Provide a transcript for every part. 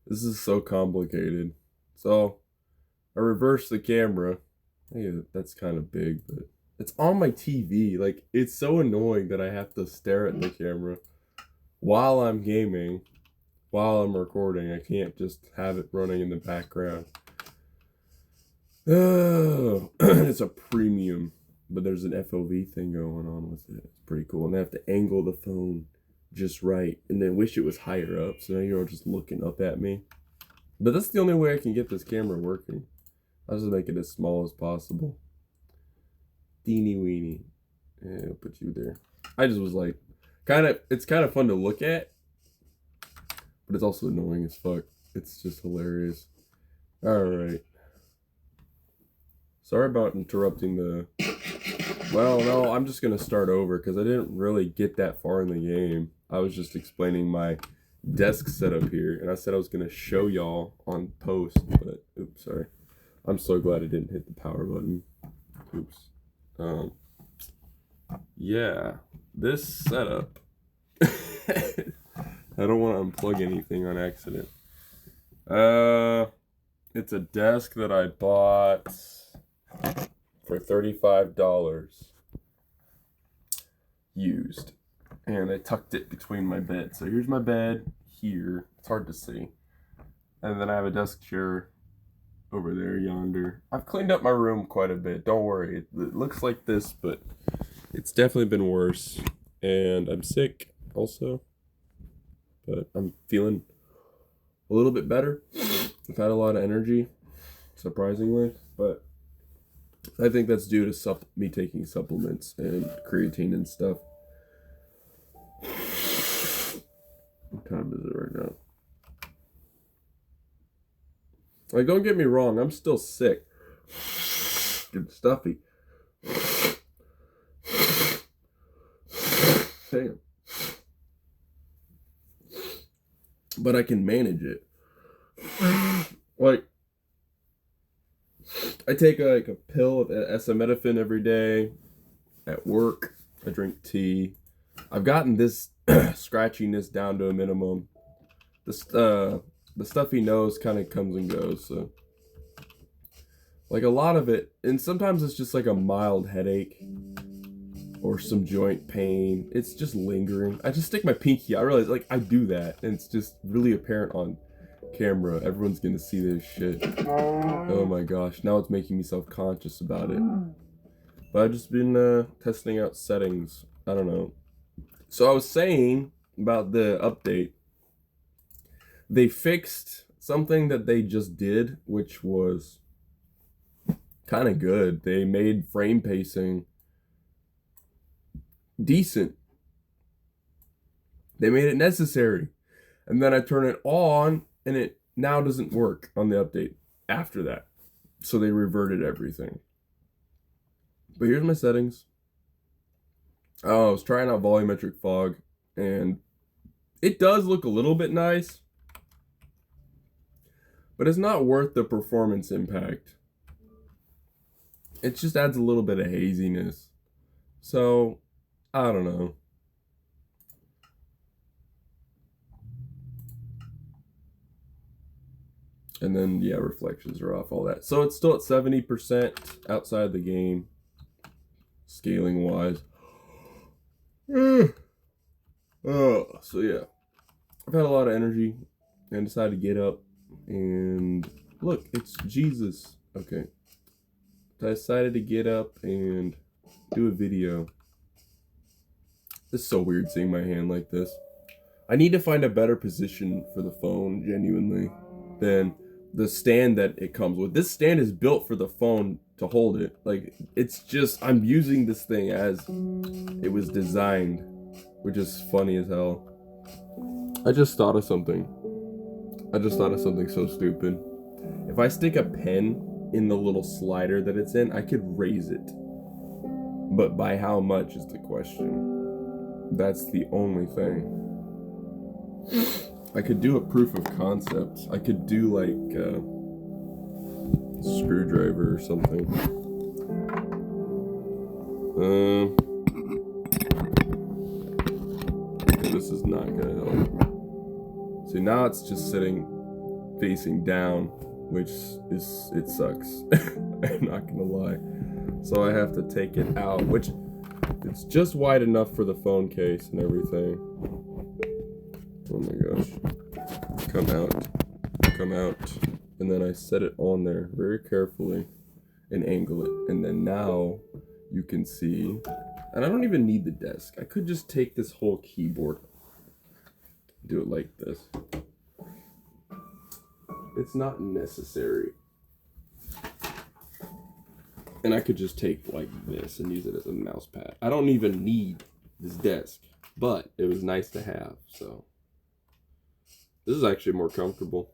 This is so complicated. So I reversed the camera. Hey, that's kind of big, but it's on my TV. Like, it's so annoying that I have to stare at the camera while I'm gaming, while I'm recording. I can't just have it running in the background. Oh, it's a premium, but there's an FOV thing going on with it. It's pretty cool. And I have to angle the phone just right, and then wish it was higher up, so now you're all just looking up at me. But that's the only way I can get this camera working. I'll just make it as small as possible. Teeny weeny. Yeah, I'll put you there. I just was like, it's kind of fun to look at, but it's also annoying as fuck. It's just hilarious. Alright. Sorry about interrupting the... Well, no, I'm just going to start over because I didn't really get that far in the game. I was just explaining my desk setup here, and I said I was going to show y'all on post, but oops, sorry. I'm so glad I didn't hit the power button. Oops. Yeah, this setup. I don't want to unplug anything on accident. It's a desk that I bought for $35 used, and I tucked it between my bed. So here's my bed here. It's hard to see, and then I have a desk chair over there yonder. I've cleaned up my room quite a bit. Don't worry, it looks like this, but it's definitely been worse. And I'm sick also, but I'm feeling a little bit better. I've had a lot of energy, surprisingly, but I think that's due to me taking supplements and creatine and stuff. What time is it right now? Like, don't get me wrong, I'm still sick. Getting stuffy. Damn. But I can manage it. Like, I take a pill of acetaminophen every day. At work, I drink tea. I've gotten this scratchiness down to a minimum. The stuffy nose kind of comes and goes. So, like, a lot of it, and sometimes it's just like a mild headache or some joint pain. It's just lingering. I just stick my pinky. I realize, like, I do that, and it's just really apparent on camera. Everyone's gonna see this shit. Oh my gosh, now it's making me self-conscious about it. But I've just been testing out settings. I don't know. So I was saying about the update. They fixed something that they just did, which was kind of good. They made frame pacing decent. They made it necessary. And then I turn it on, and it now doesn't work on the update after that. So they reverted everything. But here's my settings. Oh, I was trying out volumetric fog, and it does look a little bit nice, but it's not worth the performance impact. It just adds a little bit of haziness. So, I don't know. And then, yeah, reflections are off, all that. So it's still at 70% outside the game, scaling wise. So yeah, I've had a lot of energy and decided to get up and look, it's Jesus. Okay. I decided to get up and do a video. It's so weird seeing my hand like this. I need to find a better position for the phone, genuinely, than the stand that it comes with. This stand is built for the phone to hold it. Like, it's just, I'm using this thing as it was designed, which is funny as hell. I just thought of something. So stupid. If I stick a pen in the little slider that it's in, I could raise it. But by how much is the question. That's the only thing. I could do a proof of concept. I could do like a screwdriver or something. This is not gonna help. See, now it's just sitting facing down, which it sucks. I'm not gonna lie. So I have to take it out, which it's just wide enough for the phone case and everything. Oh my gosh. Come out. And then I set it on there very carefully and angle it. And then now you can see, and I don't even need the desk. I could just take this whole keyboard, do it like this. It's not necessary. And I could just take like this and use it as a mouse pad. I don't even need this desk, but it was nice to have, so. This is actually more comfortable.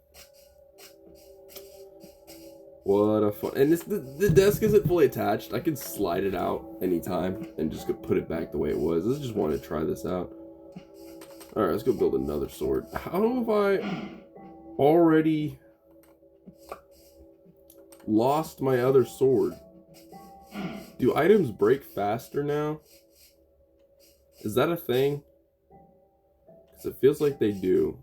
What a fun, and the desk isn't fully attached. I can slide it out anytime and just go put it back the way it was. I just wanted to try this out. Alright, let's go build another sword. How have I already lost my other sword? Do items break faster now? Is that a thing? Because it feels like they do.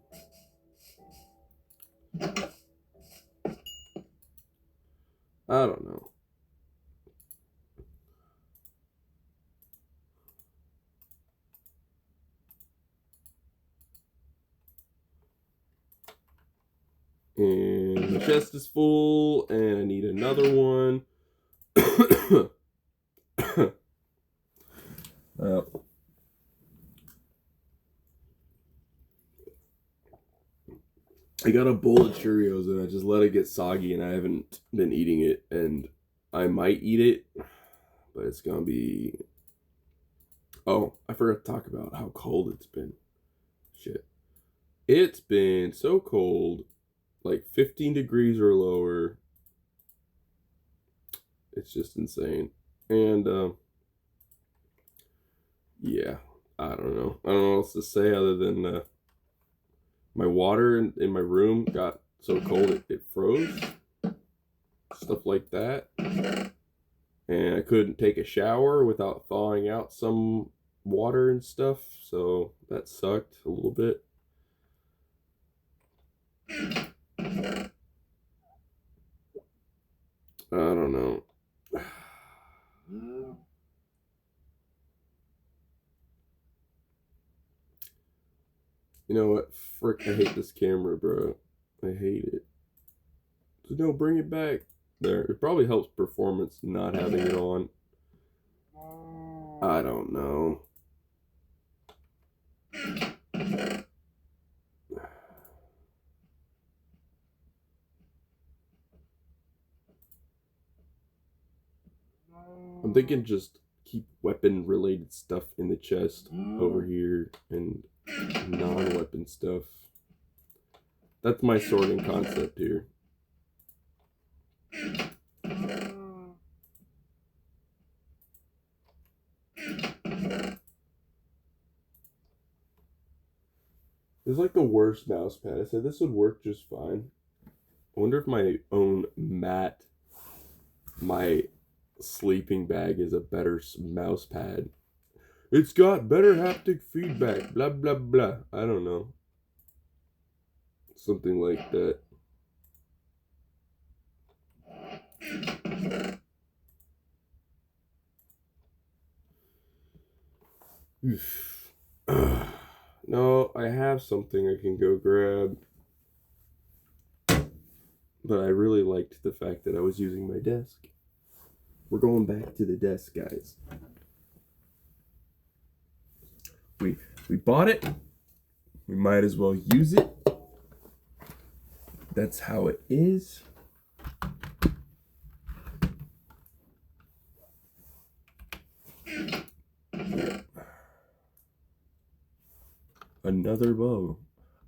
I don't know. And the chest is full, and I need another one. I got a bowl of Cheerios and I just let it get soggy, and I haven't been eating it, and I might eat it, but it's gonna be... Oh, I forgot to talk about how cold it's been. Shit. It's been so cold, like 15 degrees or lower. It's just insane. And, yeah, I don't know. I don't know what else to say other than, my water in my room got so cold it froze. Stuff like that. And I couldn't take a shower without thawing out some water and stuff. So that sucked a little bit. I don't know. You know what? Frick, I hate this camera, bro. I hate it. So no, bring it back. There. It probably helps performance not having it on. I don't know. I'm thinking just keep weapon related stuff in the chest over here and non-weapon stuff. That's my sorting concept here. This is like the worst mouse pad. I said this would work just fine. I wonder if my own mat, my sleeping bag, is a better mouse pad. It's got better haptic feedback, blah, blah, blah. I don't know. Something like that. No, I have something I can go grab. But I really liked the fact that I was using my desk. We're going back to the desk, guys. We bought it. We might as well use it. That's how it is. Another bow.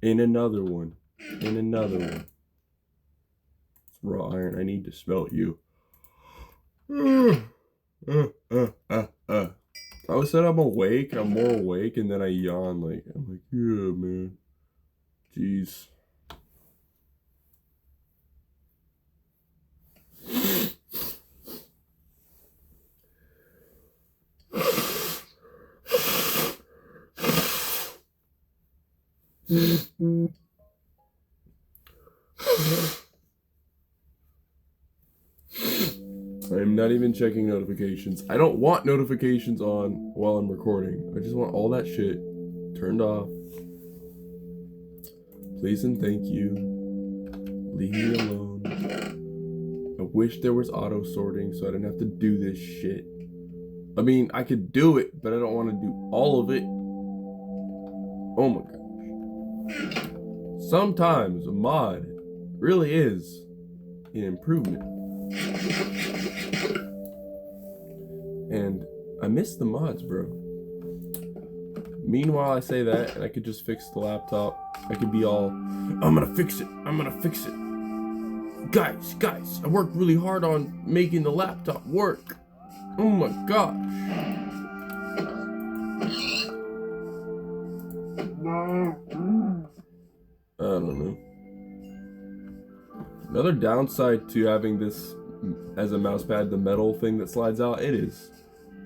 And another one. And another one. It's raw iron. I need to smell you. I always said I'm awake. I'm more awake, and then I yawn. I'm like, yeah, man. Jeez. I'm not even checking notifications. I don't want notifications on while I'm recording. I just want all that shit turned off. Please and thank you. Leave me alone. I wish there was auto sorting so I didn't have to do this shit. I mean, I could do it, but I don't want to do all of it. Oh my gosh. Sometimes a mod really is an improvement. And I miss the mods, bro. Meanwhile, I say that, and I could just fix the laptop. I could be all, I'm gonna fix it. I'm gonna fix it. Guys, I worked really hard on making the laptop work. Oh my gosh. I don't know. Another downside to having this as a mouse pad, the metal thing that slides out, it is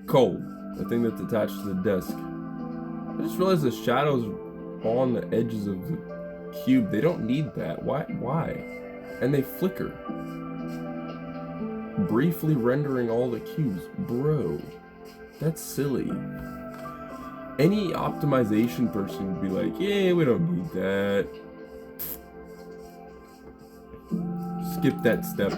cold. The thing that's attached to the desk. I just realized the shadows on the edges of the cube, they don't need that. Why? And they flicker. Briefly rendering all the cubes. Bro, that's silly. Any optimization person would be like, yeah, we don't need that. Skip that step.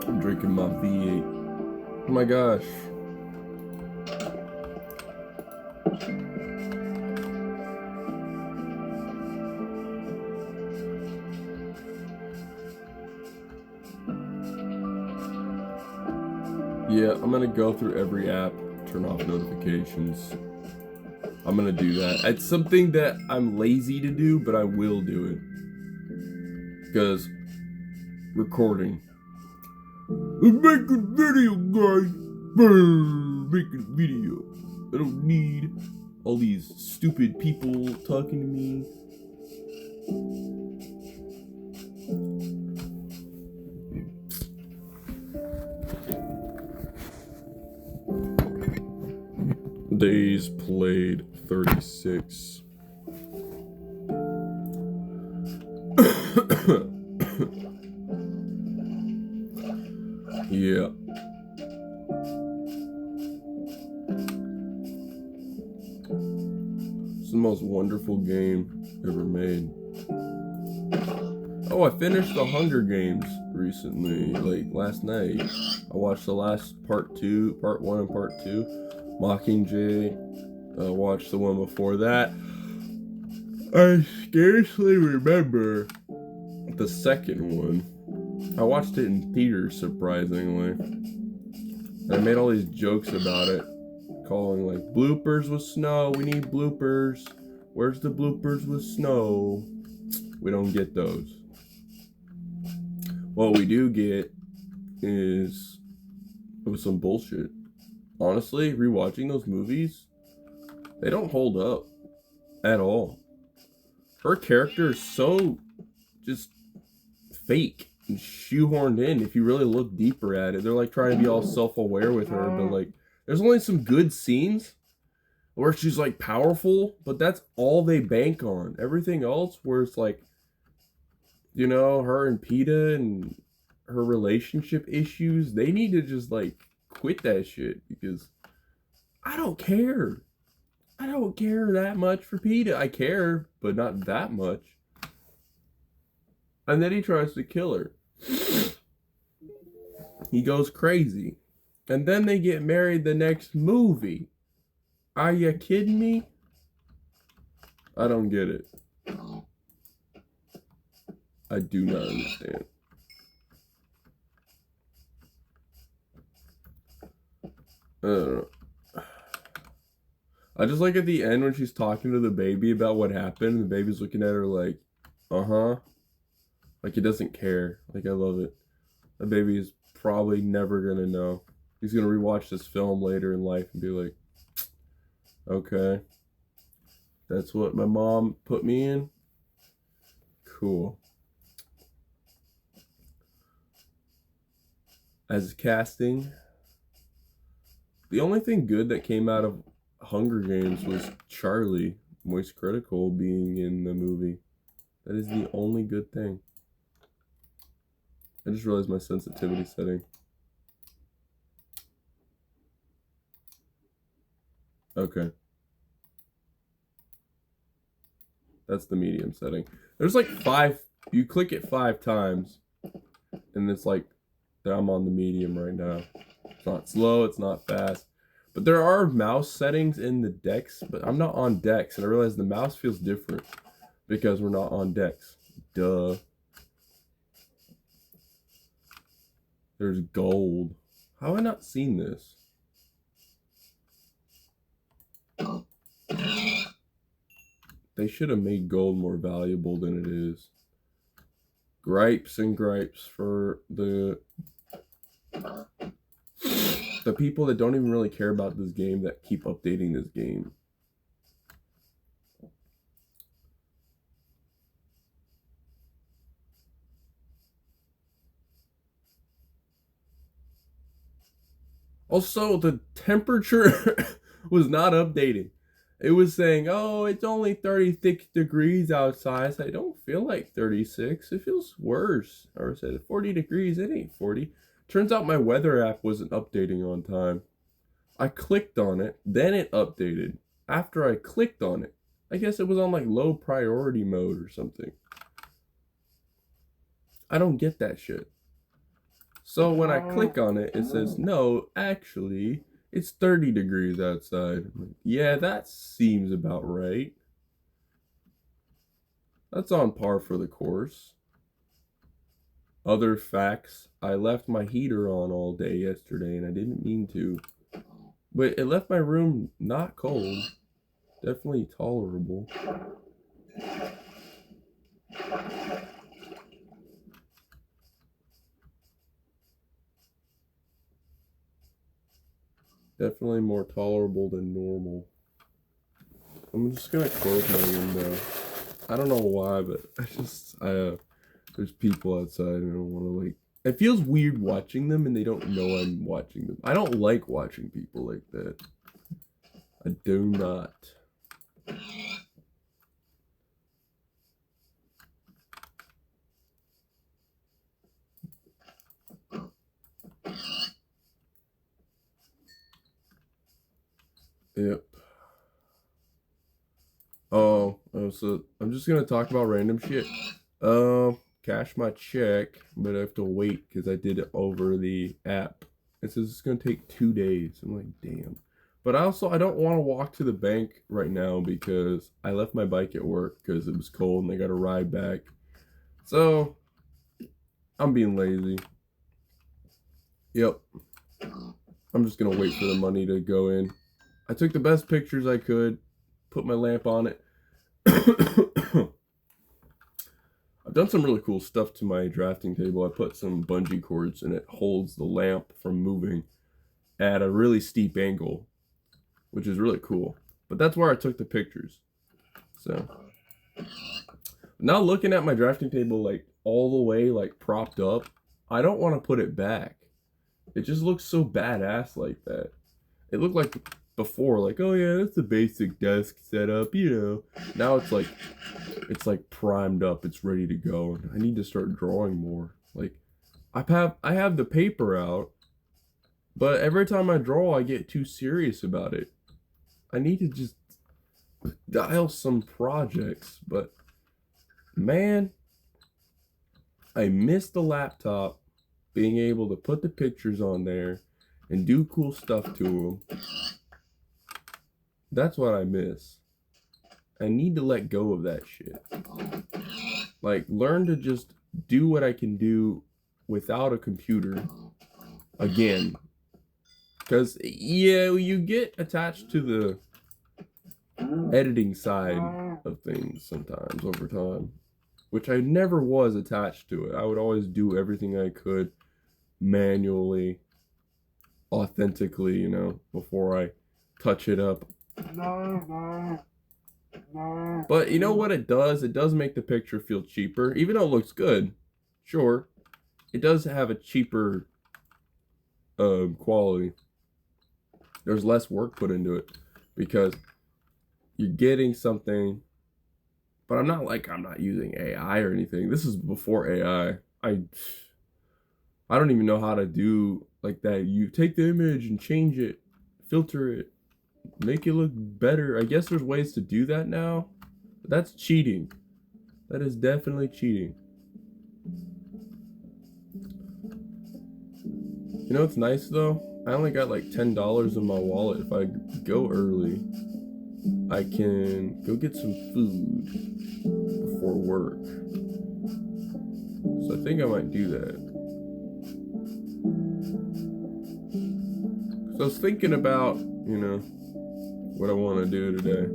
I'm drinking my V8. Oh my gosh. Yeah, I'm gonna go through every app, turn off notifications. I'm gonna do that. It's something that I'm lazy to do, but I will do it. Because recording. I'm making video, guys. Making video. I don't need all these stupid people talking to me. Days played 36. Yeah. It's the most wonderful game ever made. Oh, I finished the Hunger Games recently, like last night. I watched the last part 1 and part 2. Mockingjay. Watched the one before that. I scarcely remember the second one. I watched it in theaters, surprisingly. And I made all these jokes about it, calling like bloopers with snow. We need bloopers. Where's the bloopers with snow? We don't get those. What we do get is some bullshit. Honestly, rewatching those movies, they don't hold up at all. Her character is so just fake and shoehorned in. If you really look deeper at it, they're like trying to be all self-aware with her, but like there's only some good scenes where she's like powerful, but that's all they bank on. Everything else where it's like, you know, her and PETA and her relationship issues, they need to just like quit that shit, because I don't care. I don't care that much for PETA. I care, but not that much. And then he tries to kill her. He goes crazy. And then they get married the next movie. Are you kidding me? I don't get it. I do not understand. I don't know. I just like at the end when she's talking to the baby about what happened, and the baby's looking at her like, uh-huh. Like, it doesn't care. Like, I love it. The baby is probably never gonna know. He's gonna rewatch this film later in life and be like, okay, that's what my mom put me in. Cool. As casting, the only thing good that came out of Hunger Games was Charlie, Moist Critical, being in the movie. That is the only good thing. I just realized my sensitivity setting. Okay. That's the medium setting. There's like 5, you click it 5 times, and it's like, I'm on the medium right now. It's not slow, it's not fast. But there are mouse settings in the decks, but I'm not on decks, and I realize the mouse feels different because we're not on decks. Duh. There's gold. How have I not seen this? They should have made gold more valuable than it is. Gripes and gripes for the people that don't even really care about this game that keep updating this game. Also, the temperature was not updating. It was saying, oh, it's only 36 degrees outside. So I don't feel like 36. It feels worse. Or I said 40 degrees. It ain't 40. Turns out my weather app wasn't updating on time. I clicked on it. Then it updated. After I clicked on it. I guess it was on like low priority mode or something. I don't get that shit. So when I click on it, it says, no, actually, it's 30 degrees outside. I'm like, yeah, that seems about right. That's on par for the course. Other facts, I left my heater on all day yesterday, and I didn't mean to. But it left my room not cold. Definitely tolerable. Definitely more tolerable than normal. I'm just gonna close my window. I don't know why, but there's people outside and I don't want to, like, it feels weird watching them and they don't know I'm watching them. I don't like watching people like that. I do not. Yep. Oh, so I'm just gonna talk about random shit. Cash my check, but I have to wait because I did it over the app. It says it's gonna take 2 days. I'm like, damn. But I don't want to walk to the bank right now because I left my bike at work because it was cold and I got to ride back. So I'm being lazy. Yep. I'm just gonna wait for the money to go in. I took the best pictures I could, put my lamp on it. I've done some really cool stuff to my drafting table. I put some bungee cords and it holds the lamp from moving at a really steep angle, which is really cool. But that's where I took the pictures. So now looking at my drafting table, like all the way like propped up, I don't want to put it back. It just looks so badass like that. It looked like before, like, oh yeah, that's a basic desk setup, you know. Now it's like primed up, it's ready to go. I need to start drawing more. Like I have the paper out, but every time I draw I get too serious about it. I need to just dial some projects, but man, I miss the laptop being able to put the pictures on there and do cool stuff to them. That's what I miss. I need to let go of that shit. Like, learn to just do what I can do without a computer again. Because, yeah, you get attached to the editing side of things sometimes over time, which I never was attached to it. I would always do everything I could manually. authentically, you know, before I touch it up. But you know what it does? It does make the picture feel cheaper, even though it looks good. Sure, it does have a cheaper quality. There's less work put into it because you're getting something. But I'm not using AI or anything. This is before AI. I don't even know how to do like that. You take the image and change it, filter it, make it look better. I guess there's ways to do that now. But that's cheating. That is definitely cheating. You know what's nice though? I only got like $10 in my wallet. If I go early, I can go get some food before work. So I think I might do that. So I was thinking about, you know, what I want to do today.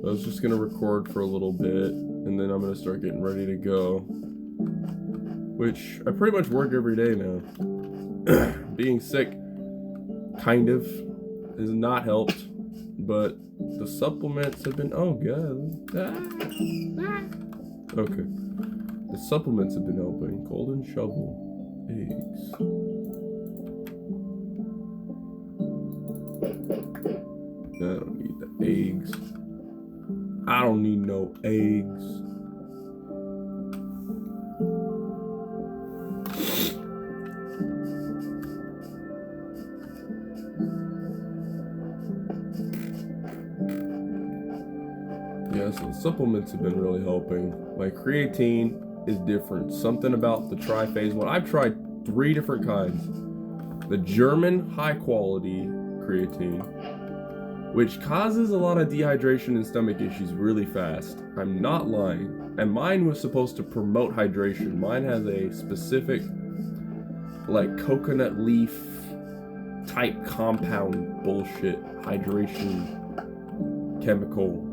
I was just gonna record for a little bit and then I'm gonna start getting ready to go. Which I pretty much work every day now. Being sick kind of has not helped, but the supplements have been, oh god. Okay. The supplements have been helping. Golden shovel. Eggs. I don't need the eggs. I don't need no eggs. Yeah, so supplements have been really helping. My creatine is different. Something about the Tri-Phase one. I've tried 3 different kinds. The German high quality creatine, which causes a lot of dehydration and stomach issues really fast. I'm not lying. And mine was supposed to promote hydration. Mine has a specific, like, coconut leaf type compound bullshit hydration chemical.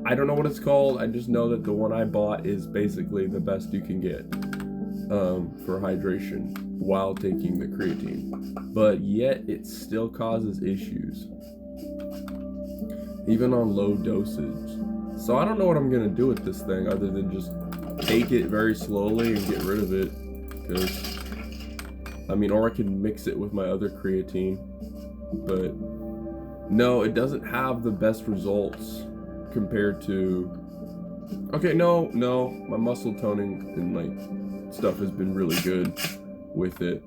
I don't know what it's called. I just know that the one I bought is basically the best you can get for hydration while taking the creatine. But yet it still causes issues, even on low dosage. So I don't know what I'm gonna do with this thing other than just take it very slowly and get rid of it. Because, I mean, or I can mix it with my other creatine. But no, it doesn't have the best results compared to, okay, no, my muscle toning and like stuff has been really good with it,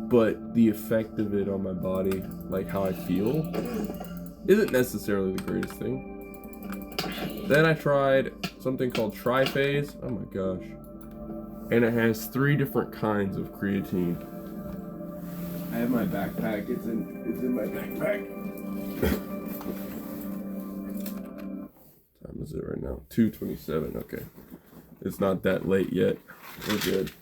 but the effect of it on my body, like how I feel, isn't necessarily the greatest thing. Then I tried something called Tri-Phase. Oh my gosh. And it has 3 different kinds of creatine. I have my backpack. It's in my backpack. Is it right now? 2:27. Okay, it's not that late yet. We're good.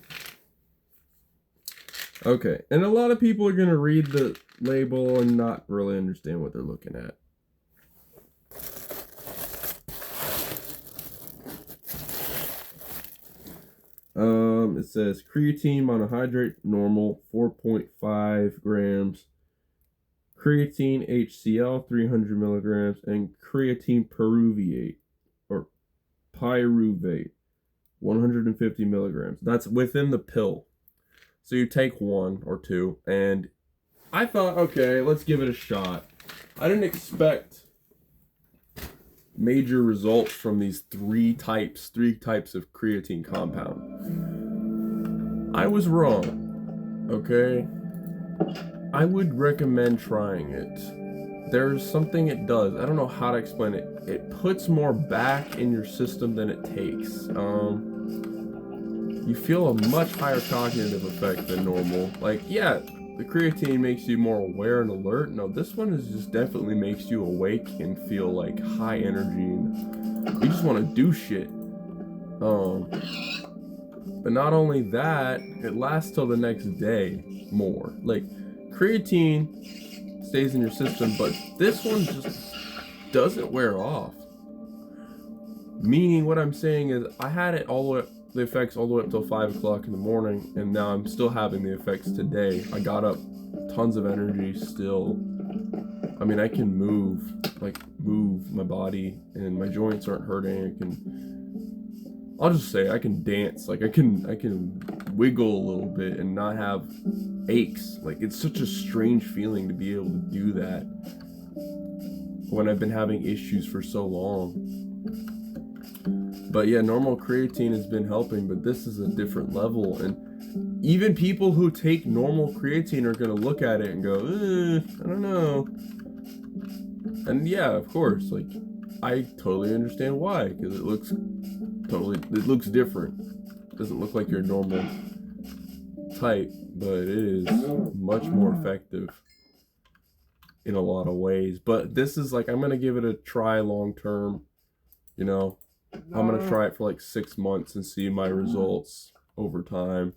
Okay, and a lot of people are gonna read the label and not really understand what they're looking at. It says creatine monohydrate normal 4.5 grams, creatine HCl 300 milligrams, and creatine pyruvate 150 milligrams. That's within the pill. So you take 1 or 2, and I thought, okay, let's give it a shot. I didn't expect major results from these 3 types of creatine compound. I was wrong, okay? I would recommend trying it. There's something it does. I don't know how to explain it. It puts more back in your system than it takes. You feel a much higher cognitive effect than normal. Like, yeah, the creatine makes you more aware and alert. No, this one is just definitely makes you awake and feel like high energy. And you just want to do shit. But not only that, it lasts till the next day more. Like, creatine stays in your system, but this one just doesn't wear off. Meaning, what I'm saying is, I had it all the way, the effects all the way up till 5 o'clock in the morning, and now I'm still having the effects today. I got up tons of energy still. I mean, I can move my body, and my joints aren't hurting. I'll just say I can dance. Like I can wiggle a little bit and not have aches. Like it's such a strange feeling to be able to do that when I've been having issues for so long. But yeah, normal creatine has been helping, but this is a different level. And even people who take normal creatine are going to look at it and go, I don't know. And yeah, of course, like I totally understand why, because it looks different. It doesn't look like your normal type, but it is much more effective in a lot of ways. But this is like, I'm going to give it a try long term, you know. I'm going to try it for like 6 months and see my results over time.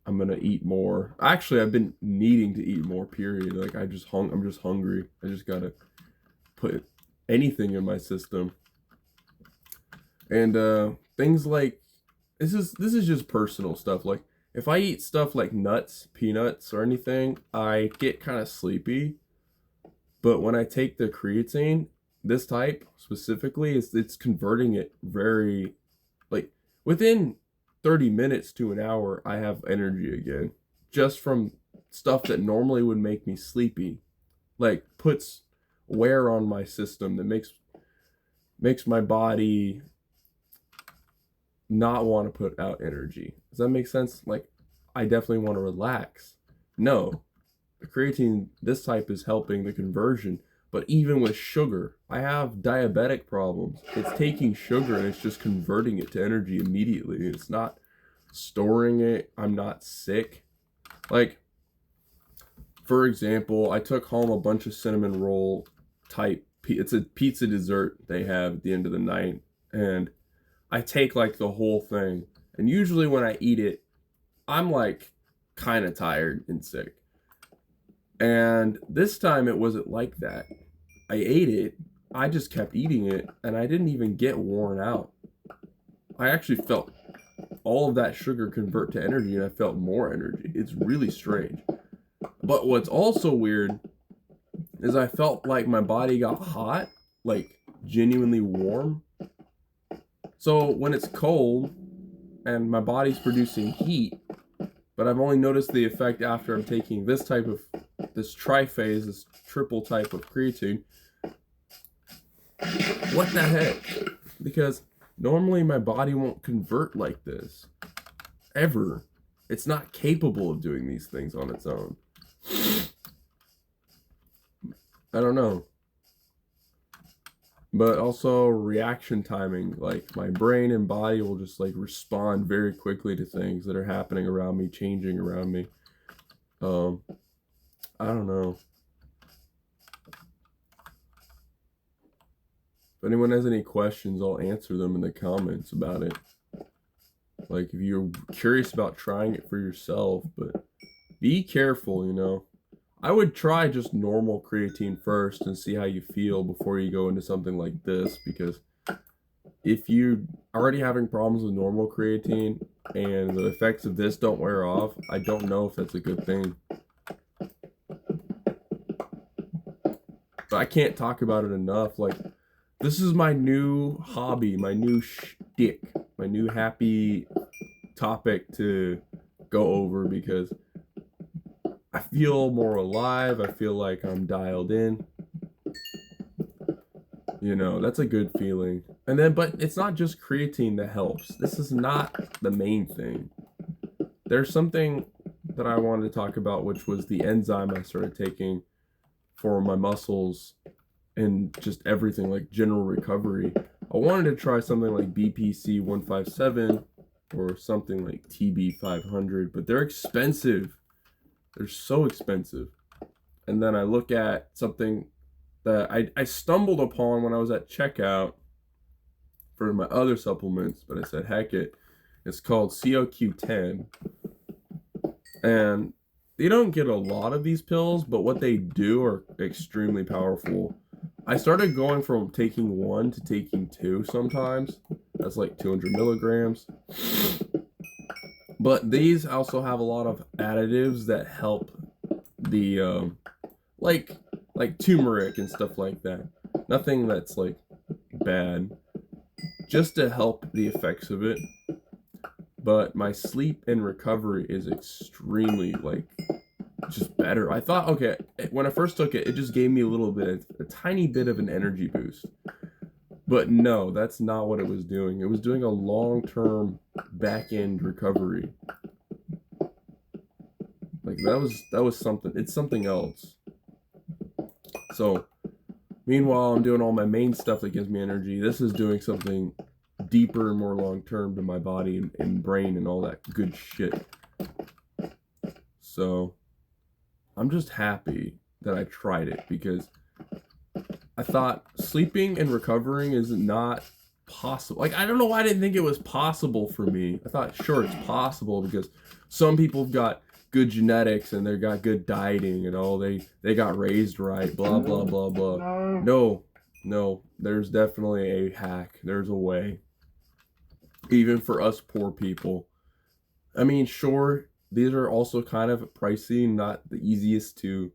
I'm going to eat more. Actually, I've been needing to eat more, period. Like I'm just hungry. I just got to put anything in my system. And things like this is just personal stuff. Like if I eat stuff like nuts, peanuts, or anything, I get kind of sleepy. But when I take the creatine, this type specifically, it's converting it very, like within 30 minutes to an hour, I have energy again, just from stuff that normally would make me sleepy. Like puts wear on my system that makes my body not want to put out energy. Does that make sense? Like I definitely want to relax. No, the creatine, this type, is helping the conversion. But even with sugar, I have diabetic problems. It's taking sugar and it's just converting it to energy immediately. It's not storing it. I'm not sick. Like, for example, I took home a bunch of cinnamon roll type. It's a pizza dessert they have at the end of the night. And I take like the whole thing. And usually when I eat it, I'm like kind of tired and sick. And this time it wasn't like that. I ate it, I just kept eating it, and I didn't even get worn out. I actually felt all of that sugar convert to energy, and I felt more energy. It's really strange. But what's also weird is I felt like my body got hot, like genuinely warm. So when it's cold and my body's producing heat, but I've only noticed the effect after I'm taking this triphase, this triple type of creatine. What the heck? Because normally my body won't convert like this. Ever. It's not capable of doing these things on its own. I don't know. But also reaction timing. Like my brain and body will just like respond very quickly to things that are happening around me, changing around me. I don't know. If anyone has any questions, I'll answer them in the comments about it. Like if you're curious about trying it for yourself, but be careful, you know. I would try just normal creatine first and see how you feel before you go into something like this, because if you're already having problems with normal creatine and the effects of this don't wear off, I don't know if that's a good thing. But I can't talk about it enough. Like, this is my new hobby, my new shtick, my new happy topic to go over, because I feel more alive. I feel like I'm dialed in. You know, that's a good feeling. And then, but it's not just creatine that helps. This is not the main thing. There's something that I wanted to talk about, which was the enzyme I started taking for my muscles and just everything, like general recovery. I wanted to try something like BPC 157 or something like TB 500, but they're expensive. They're so expensive. And then I look at something that I stumbled upon when I was at checkout for my other supplements, but I said, heck it. It's called COQ10. And they don't get a lot of these pills, but what they do are extremely powerful. I started going from taking one to taking two sometimes. That's like 200 milligrams. But these also have a lot of additives that help the like turmeric and stuff like that. Nothing that's like bad, just to help the effects of it. But my sleep and recovery is extremely like just better. I thought, okay, when I first took it, it just gave me a tiny bit of an energy boost. But no, that's not what it was doing. It was doing a long-term back-end recovery. Like that was something. It's something else. So, meanwhile, I'm doing all my main stuff that gives me energy. This is doing something deeper and more long-term to my body and brain and all that good shit. So, I'm just happy that I tried it because I thought sleeping and recovering is not possible. Like, I don't know why I didn't think it was possible for me. I thought, sure, it's possible because some people have got good genetics and they got good dieting and all. They got raised right, blah, blah, blah, blah. No, there's definitely a hack. There's a way. Even for us poor people. I mean, sure, these are also kind of pricey, not the easiest to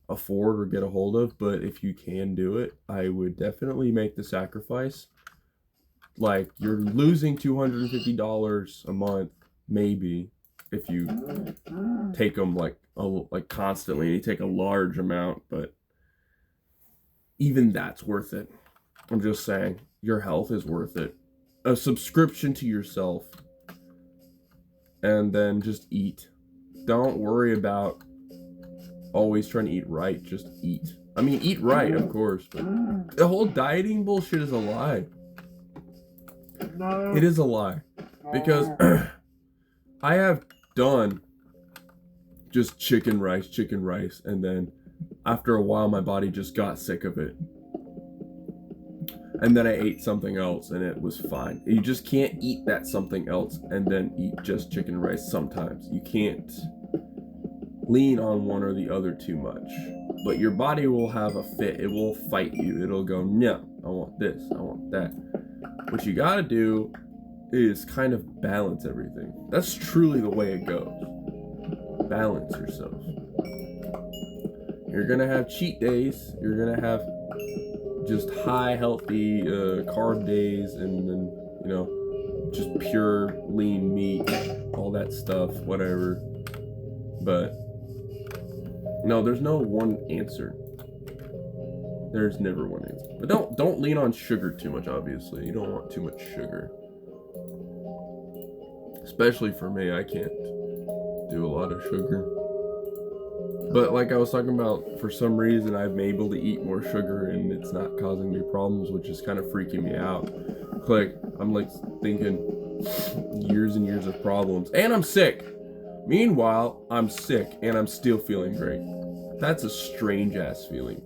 afford or get a hold of, but if you can do it, I would definitely make the sacrifice. Like, you're losing $250 a month, maybe, if you take them like constantly and you take a large amount, but even that's worth it. I'm just saying, your health is worth it. A subscription to yourself, and then just eat. Don't worry about always trying to eat right, just eat. I mean, eat right, of course, but the whole dieting bullshit is a lie. It is a lie. Because I have done just chicken rice, and then after a while my body just got sick of it. And then I ate something else and it was fine. You just can't eat that something else and then eat just chicken rice sometimes. You can't lean on one or the other too much. But your body will have a fit. It will fight you. It'll go, no, I want this, I want that. What you gotta do is kind of balance everything. That's truly the way it goes. Balance yourself. You're gonna have cheat days. You're gonna have just high, healthy carb days, and then, you know, just pure lean meat, all that stuff, whatever. But no, there's no one answer. There's never one answer. But don't lean on sugar too much, obviously. You don't want too much sugar. Especially for me, I can't do a lot of sugar. But like I was talking about, for some reason I'm able to eat more sugar and it's not causing me problems, which is kind of freaking me out. Like, I'm like thinking years and years of problems. And I'm sick. Meanwhile, I'm sick and I'm still feeling great. That's a strange ass feeling.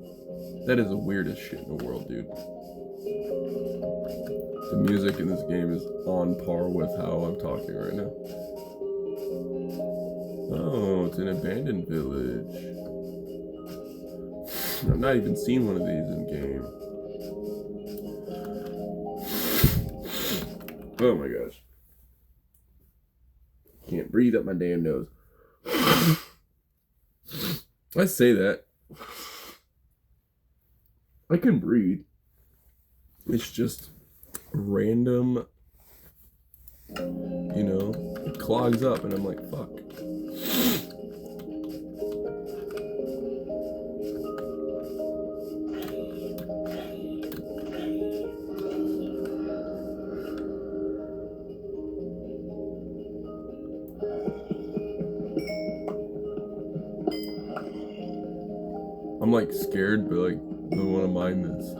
That is the weirdest shit in the world, dude. The music in this game is on par with how I'm talking right now. Oh, it's an abandoned village. I've not even seen one of these in game. Oh my gosh. Can't breathe up my damn nose. I say that. I can breathe. It's just random, you know, it clogs up and I'm like, fuck. I'm like scared, but like I don't want to mind this.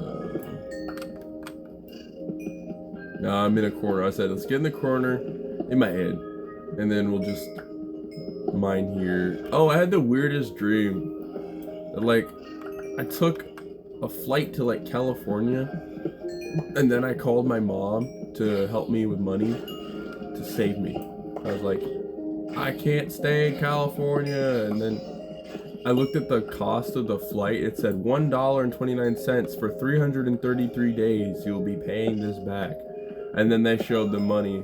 Nah, I'm in a corner. I said, let's get in the corner in my head, and then we'll just mine here. Oh, I had the weirdest dream. Like, I took a flight to like California, and then I called my mom to help me with money to save me. I was like, I can't stay in California, and then I looked at the cost of the flight. It said $1.29 for 333 days. You'll be paying this back. And then they showed the money.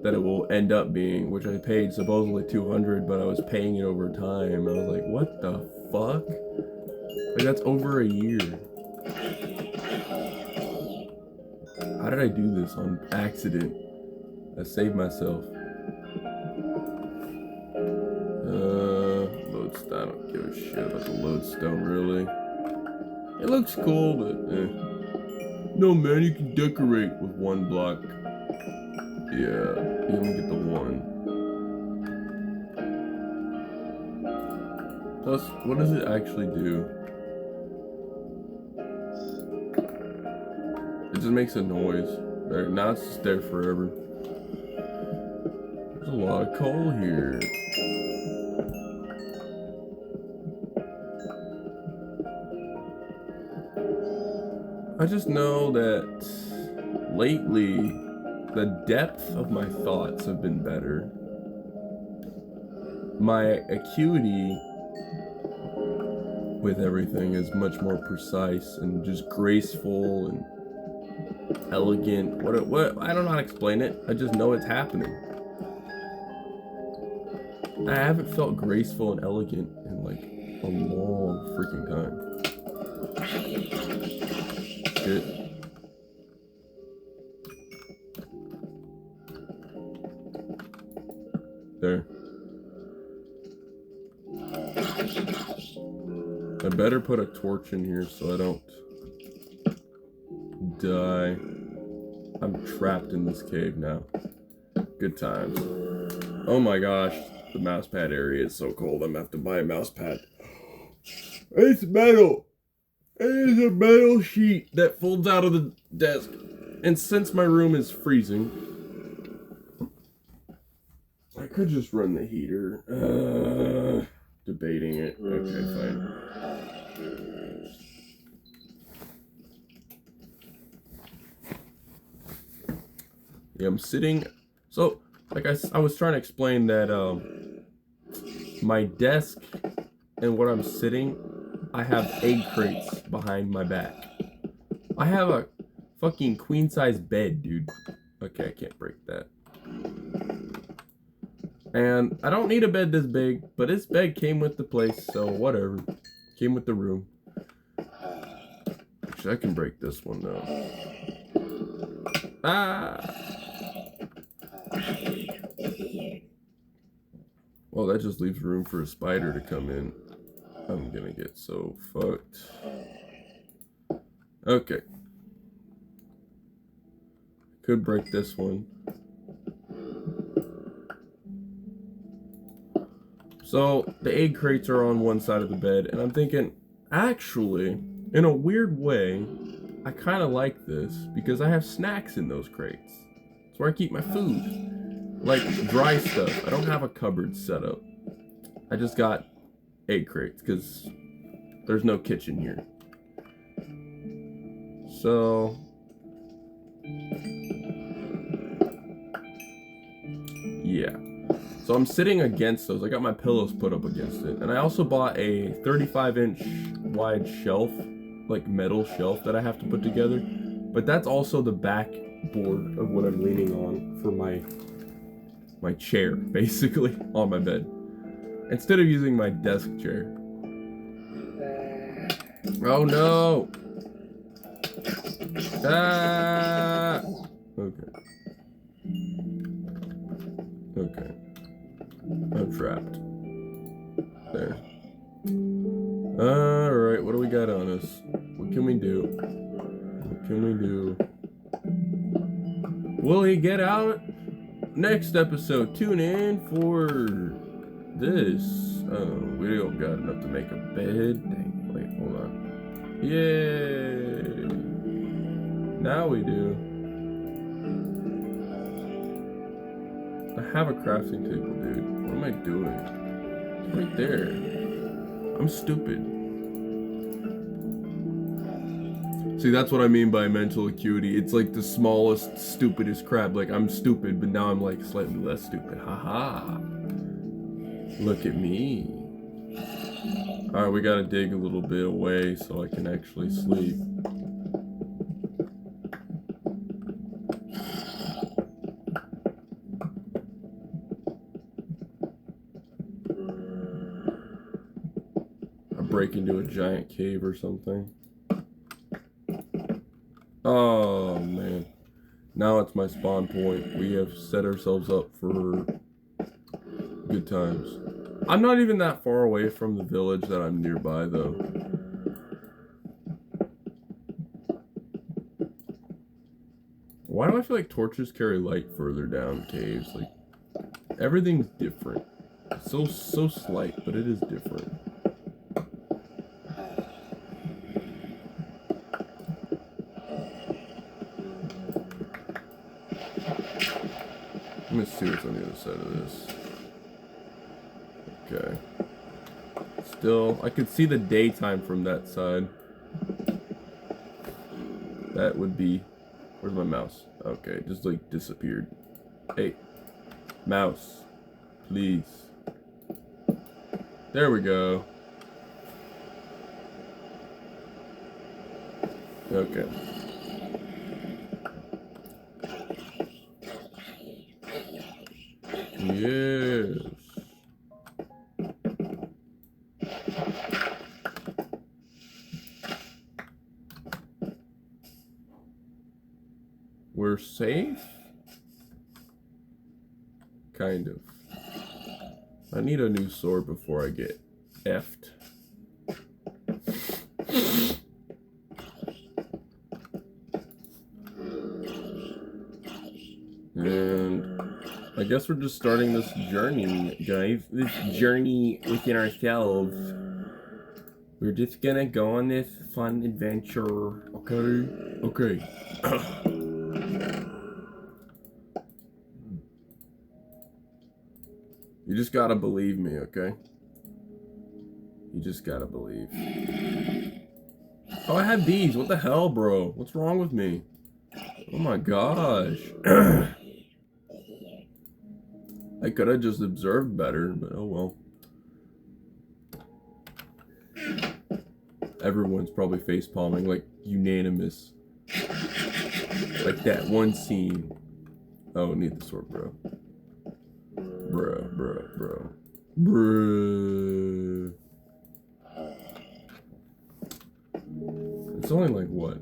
that it will end up being, which I paid supposedly $200, but I was paying it over time. I was like, what the fuck? Like, that's over a year. How did I do this on accident? I saved myself. Lodestone. I don't give a shit about the lodestone, really. It looks cool, but no, man, you can decorate with one block. Yeah, you only get the one. Plus, what does it actually do? It just makes a noise. There, now it's just there forever. There's a lot of coal here. I just know that lately, the depth of my thoughts have been better. My acuity with everything is much more precise and just graceful and elegant. What? I don't know how to explain it. I just know it's happening. I haven't felt graceful and elegant in like a long freaking time. Shit. There. I better put a torch in here so I don't die. I'm trapped in this cave now. Good times. Oh my gosh, the mouse pad area is so cold. I'm gonna have to buy a mouse pad. It's metal. It is a metal sheet that folds out of the desk. And since my room is freezing, I could just run the heater. Debating it. Okay, fine. Yeah, I'm sitting. So, like I was trying to explain that my desk and where I'm sitting, I have egg crates behind my back. I have a fucking queen size bed, dude. Okay, I can't break that. And I don't need a bed this big, but this bed came with the place, so whatever. Came with the room. Actually, I can break this one though. Ah! Well, that just leaves room for a spider to come in. I'm gonna get so fucked. Okay. Could break this one. So, the egg crates are on one side of the bed, and I'm thinking, actually, in a weird way, I kind of like this, because I have snacks in those crates. It's where I keep my food. Like, dry stuff. I don't have a cupboard set up. I just got egg crates, because there's no kitchen here. So... yeah. So I'm sitting against those. I got my pillows put up against it. And I also bought a 35-inch wide shelf, like metal shelf that I have to put together. But that's also the backboard of what I'm leaning on for my chair, basically, on my bed. Instead of using my desk chair. Oh no! Ah! Okay. Okay. I'm trapped. There. Alright, what do we got on us? What can we do? What can we do? Will he get out? Next episode, tune in for this. Oh, we don't got enough to make a bed. Dang, wait, hold on. Yay! Now we do. I have a crafting table, dude. What am I doing? It's right there. I'm stupid. See, that's what I mean by mental acuity. It's like the smallest, stupidest crap. Like, I'm stupid, but now I'm like slightly less stupid. Haha. Look at me. Alright, we gotta dig a little bit away so I can actually sleep. break into a giant cave or something. Oh, man. Now it's my spawn point. We have set ourselves up for good times. I'm not even that far away from the village that I'm nearby, though. Why do I feel like torches carry light further down caves? Like, everything's different. So slight, but it is different. Let me see what's on the other side of this. Okay. Still, I could see the daytime from that side. That would be... Where's my mouse? Okay, it just like disappeared. Hey. Mouse. Please. There we go. Okay. Yes. We're safe? Kind of. I need a new sword before I get effed. And I guess we're just starting this journey, guys. This journey within ourselves. We're just gonna go on this fun adventure. Okay? Okay. You just gotta believe me, okay? You just gotta believe. Oh, I had these. What the hell, bro? What's wrong with me? Oh my gosh. I could have just observed better, but oh well. Everyone's probably facepalming, like, unanimous. Like that one scene. Oh, need the sword, bro. Bro. It's only like what?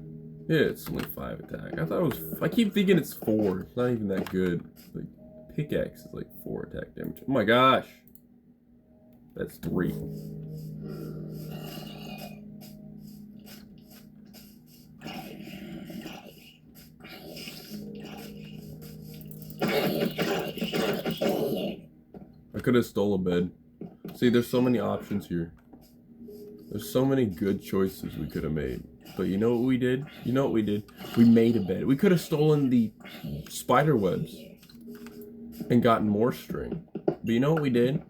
Yeah, it's only 5 attack. I thought it was... I keep thinking it's 4. It's not even that good. Like, pickaxe is like 4 attack damage. Oh my gosh! That's 3. I could have stole a bed. See, there's so many options here. There's so many good choices we could have made. But you know what we did? You know what we did? We made a bed. We could have stolen the spider webs and gotten more string. But you know what we did?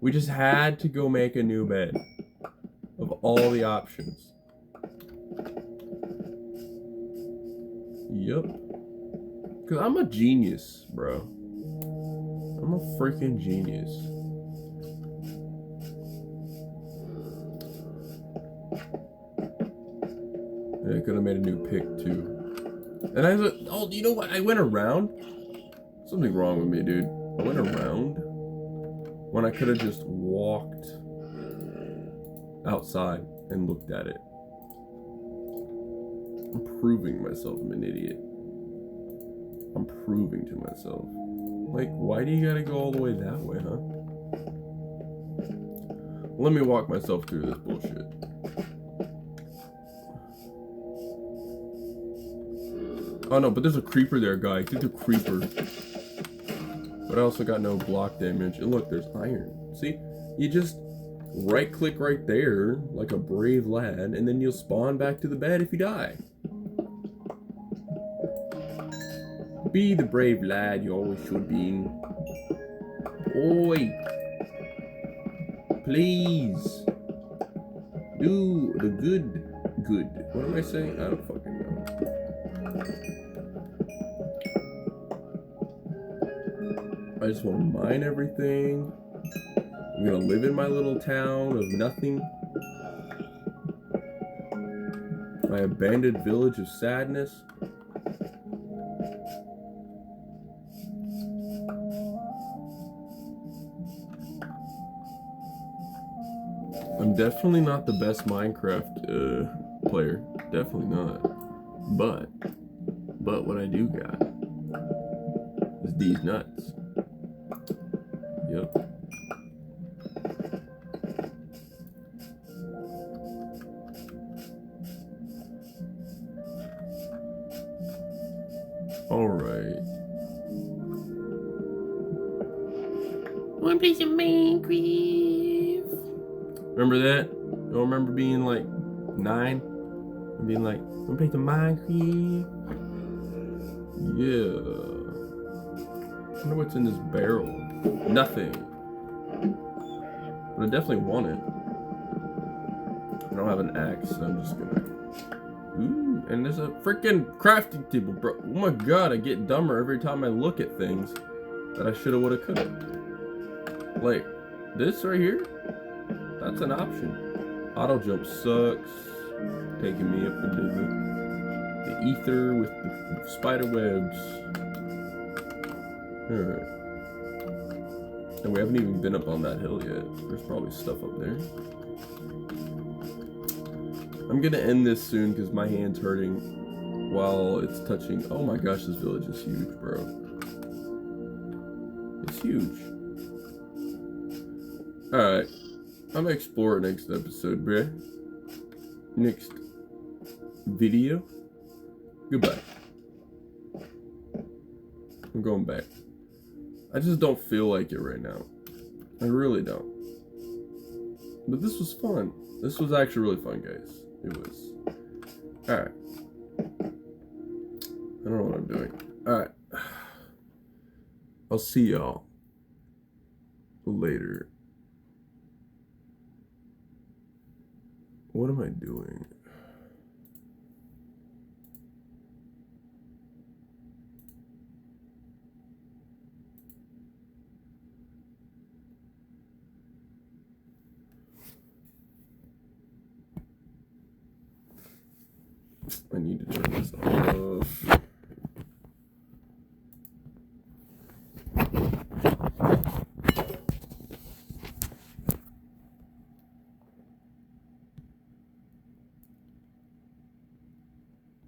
We just had to go make a new bed of all the options. Yep. Because I'm a genius, bro. I'm a freaking genius. I could have made a new pick too. And I was, oh, you know what? I went around. Something wrong with me, dude. I went around when I could have just walked outside and looked at it. I'm proving myself I'm an idiot. I'm proving to myself. Like, why do you gotta go all the way that way, huh? Let me walk myself through this bullshit. Oh no, but there's a creeper there, guy. Get the creeper. But I also got no block damage. And look, there's iron. See? You just right click right there, like a brave lad, and then you'll spawn back to the bed if you die. Be the brave lad you always should be. Oi! Please! Do the good. What am I saying? I don't fucking know. I just want to mine everything. I'm gonna live in my little town of nothing. My abandoned village of sadness. I'm I'm definitely not the best Minecraft player. Definitely not. But what I do got is these nuts. Yep. All right. Wanna play some Minecraft? Remember that? Don't remember being like 9 and being like, wanna play some Minecraft? Yeah. I wonder what's in this barrel. Nothing. But I definitely want it. I don't have an axe, so I'm just gonna. Ooh, and there's a freaking crafting table, bro. Oh my god, I get dumber every time I look at things that I shoulda, woulda, coulda. Like, this right here, that's an option. Auto jump sucks. Taking me up into the ether with the spider webs. Alright. And we haven't even been up on that hill yet. There's probably stuff up there. I'm gonna end this soon because my hand's hurting while it's touching. Oh my gosh, this village is huge, bro. It's huge. Alright. I'm gonna explore it next episode, bruh. Next video. Goodbye. I'm going back. I just don't feel like it right now. I really don't. But this was fun. This was actually really fun, guys. It was. Alright. I don't know what I'm doing. Alright. I'll see y'all later. What am I doing? I need to turn this off.